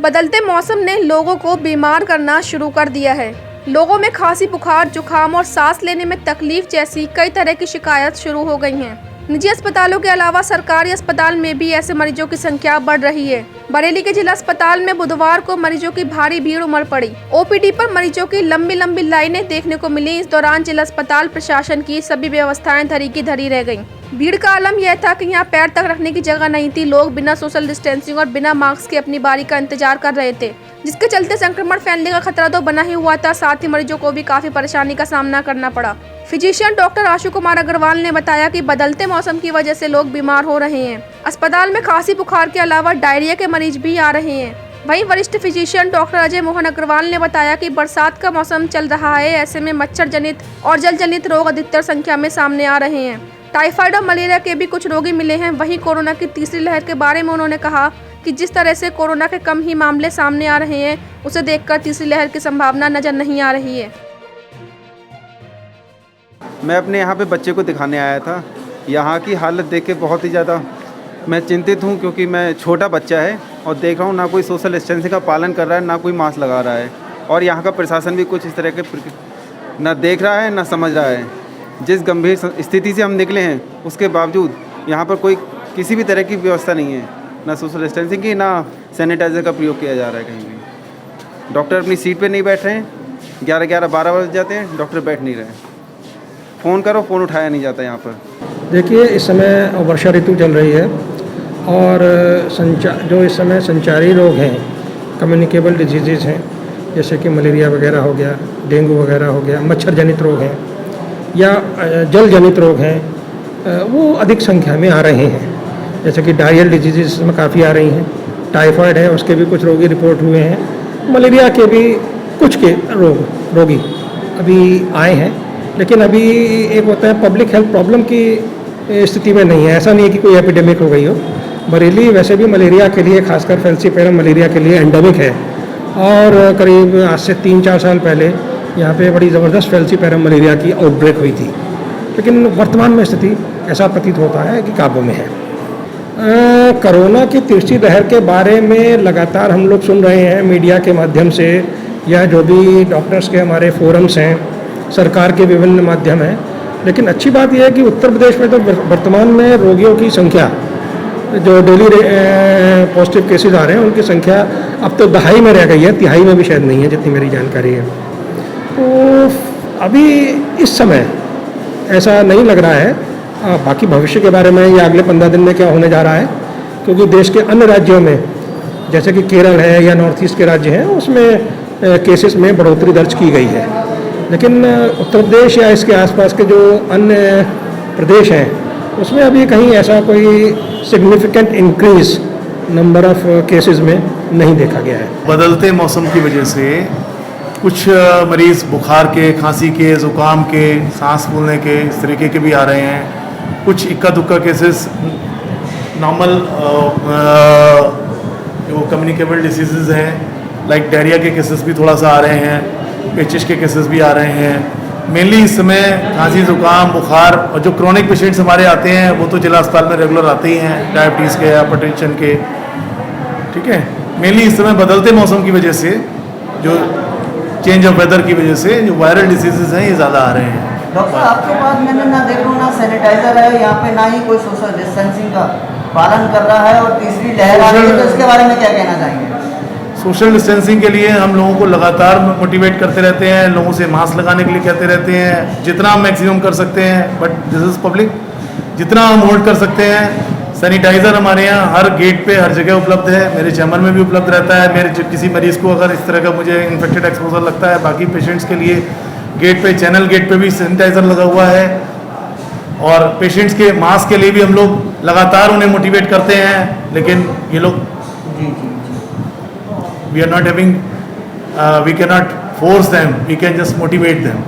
बदलते मौसम ने लोगों को बीमार करना शुरू कर दिया है। लोगों में खांसी, बुखार, जुकाम और सांस लेने में तकलीफ जैसी कई तरह की शिकायत शुरू हो गई हैं। निजी अस्पतालों के अलावा सरकारी अस्पताल में भी ऐसे मरीजों की संख्या बढ़ रही है। बरेली के जिला अस्पताल में बुधवार को मरीजों की भारी भीड़ उमड़ पड़ी। ओपीडी पर मरीजों की लंबी लंबी लाइनें देखने को मिली। इस दौरान जिला अस्पताल प्रशासन की सभी व्यवस्थाएं धरी की धरी रह गईं। भीड़ का आलम यह था कि यहाँ पैर तक रखने की जगह नहीं थी। लोग बिना सोशल डिस्टेंसिंग और बिना मास्क के अपनी बारी का इंतजार कर रहे थे, जिसके चलते संक्रमण फैलने का खतरा तो बना ही हुआ था, साथ ही मरीजों को भी काफी परेशानी का सामना करना पड़ा। फिजिशियन डॉक्टर आशु कुमार अग्रवाल ने बताया कि बदलते मौसम की वजह से लोग बीमार हो रहे हैं। अस्पताल में खांसी, बुखार के अलावा डायरिया के मरीज भी आ रहे हैं। वहीं वरिष्ठ फिजिशियन डॉक्टर अजय मोहन अग्रवाल ने बताया कि बरसात का मौसम चल रहा है, ऐसे में मच्छर जनित और जल जनित रोग अधिकतर संख्या में सामने आ रहे हैं। टाइफाइड और मलेरिया के भी कुछ रोगी मिले हैं। वहीं कोरोना की तीसरी लहर के बारे में उन्होंने कहा कि जिस तरह से कोरोना के कम ही मामले सामने आ रहे हैं, उसे देखकर तीसरी लहर की संभावना नजर नहीं आ रही है। मैं अपने यहाँ पे बच्चे को दिखाने आया था। यहाँ की हालत देख के बहुत ही ज़्यादा मैं चिंतित हूँ, क्योंकि मैं छोटा बच्चा है और देख रहा हूँ ना कोई सोशल डिस्टेंसिंग का पालन कर रहा है, ना कोई मास्क लगा रहा है, और यहाँ का प्रशासन भी कुछ इस तरह के ना देख रहा है ना समझ रहा है। जिस गंभीर स्थिति से हम निकले हैं, उसके बावजूद यहाँ पर कोई किसी भी तरह की व्यवस्था नहीं है, ना सोशल डिस्टेंसिंग की, ना सैनिटाइज़र का प्रयोग किया जा रहा है कहीं भी। डॉक्टर अपनी सीट पे नहीं बैठ रहे हैं। 11-12 बज जाते हैं, डॉक्टर बैठ नहीं रहे। फ़ोन करो, फ़ोन उठाया नहीं जाता यहाँ पर। देखिए, इस समय वर्षा ऋतु चल रही है और जो इस समय संचारी रोग हैं, कम्युनिकेबल डिजीज़ हैं, जैसे कि मलेरिया वगैरह हो गया, डेंगू वगैरह हो गया, मच्छर जनित रोग हैं या जल जनित रोग हैं, वो अधिक संख्या में आ रहे हैं। जैसे कि डायरियल डिजीज़ में काफ़ी आ रही हैं। टाइफाइड है, उसके भी कुछ रोगी रिपोर्ट हुए हैं। मलेरिया के भी कुछ के रोगी अभी आए हैं, लेकिन अभी एक होता है पब्लिक हेल्थ प्रॉब्लम की स्थिति में नहीं है। ऐसा नहीं है कि कोई एपिडेमिक हो गई हो। बरेली वैसे भी मलेरिया के लिए, खासकर फैंसीपेरम मलेरिया के लिए एंडेमिक है, और करीब आज से 3-4 साल पहले यहाँ पे बड़ी ज़बरदस्त फैंसीपेरम मलेरिया की आउटब्रेक हुई थी। लेकिन वर्तमान में स्थिति ऐसा प्रतीत होता है कि काबू में है। कोरोना की तीसरी लहर के बारे में लगातार हम लोग सुन रहे हैं मीडिया के माध्यम से, या जो भी डॉक्टर्स के हमारे फोरम्स हैं, सरकार के विभिन्न माध्यम हैं। लेकिन अच्छी बात यह है कि उत्तर प्रदेश में तो वर्तमान में रोगियों की संख्या, जो डेली पॉजिटिव केसेस आ रहे हैं, उनकी संख्या अब तो दहाई में रह गई है, तिहाई में भी शायद नहीं है, जितनी मेरी जानकारी है। तो अभी इस समय ऐसा नहीं लग रहा है। बाकी भविष्य के बारे में या अगले 15 दिन में क्या होने जा रहा है, क्योंकि देश के अन्य राज्यों में, जैसे कि केरल है या नॉर्थ ईस्ट के राज्य हैं, उसमें केसेस में बढ़ोतरी दर्ज की गई है। लेकिन उत्तर प्रदेश या इसके आसपास के जो अन्य प्रदेश हैं, उसमें अभी कहीं ऐसा कोई significant increase number of cases में नहीं देखा गया है। बदलते मौसम की वजह से कुछ मरीज़ बुखार के, खांसी के, ज़ुकाम के, सांस फूलने के, इस तरीके के भी आ रहे हैं। कुछ इक्का दुक्का केसेस नॉर्मल जो कम्युनिकेबल डिसीज़ हैं, लाइक डायरिया के केसेस भी थोड़ा सा आ रहे हैं, पेचिश के केसेस भी आ रहे हैं। मेनली इस समय खांसी, ज़ुकाम, बुखार, और जो क्रॉनिक पेशेंट्स हमारे आते हैं वो तो जिला अस्पताल में रेगुलर आते ही हैं, डायबिटीज़ के, हाइपरटेंशन के। ठीक है, मेनली इस समय बदलते मौसम की वजह से, जो चेंज ऑफ वेदर की वजह से जो वायरल डिसीजेज हैं ये ज़्यादा आ रहे हैं। डॉक्टर, आपके पास मैंने ना देख रहा हूँ, ना सैनिटाइजर है यहाँ पे, ना ही कोई सोशल डिस्टेंसिंग का पालन कर रहा है, और तीसरी लहर आ रही है, तो इसके बारे में क्या कहना चाहेंगे? सोशल डिस्टेंसिंग के लिए हम लोगों को लगातार मोटिवेट करते रहते हैं, लोगों से मास्क लगाने के लिए कहते रहते हैं, जितना हम मैक्सिमम कर सकते हैं। बट दिस इज़ पब्लिक, जितना हम होल्ड कर सकते हैं। सैनिटाइज़र हमारे यहाँ हर गेट पे हर जगह उपलब्ध है, मेरे चैम्बर में भी उपलब्ध रहता है। मेरे किसी मरीज़ को अगर इस तरह का मुझे इन्फेक्टेड एक्सपोजर लगता है, बाकी पेशेंट्स के लिए गेट पे, चैनल गेट पे भी सैनिटाइज़र लगा हुआ है। और पेशेंट्स के मास्क के लिए भी हम लोग लगातार उन्हें मोटिवेट करते हैं, लेकिन ये लोग we are not having, we can not force them, we can just motivate them.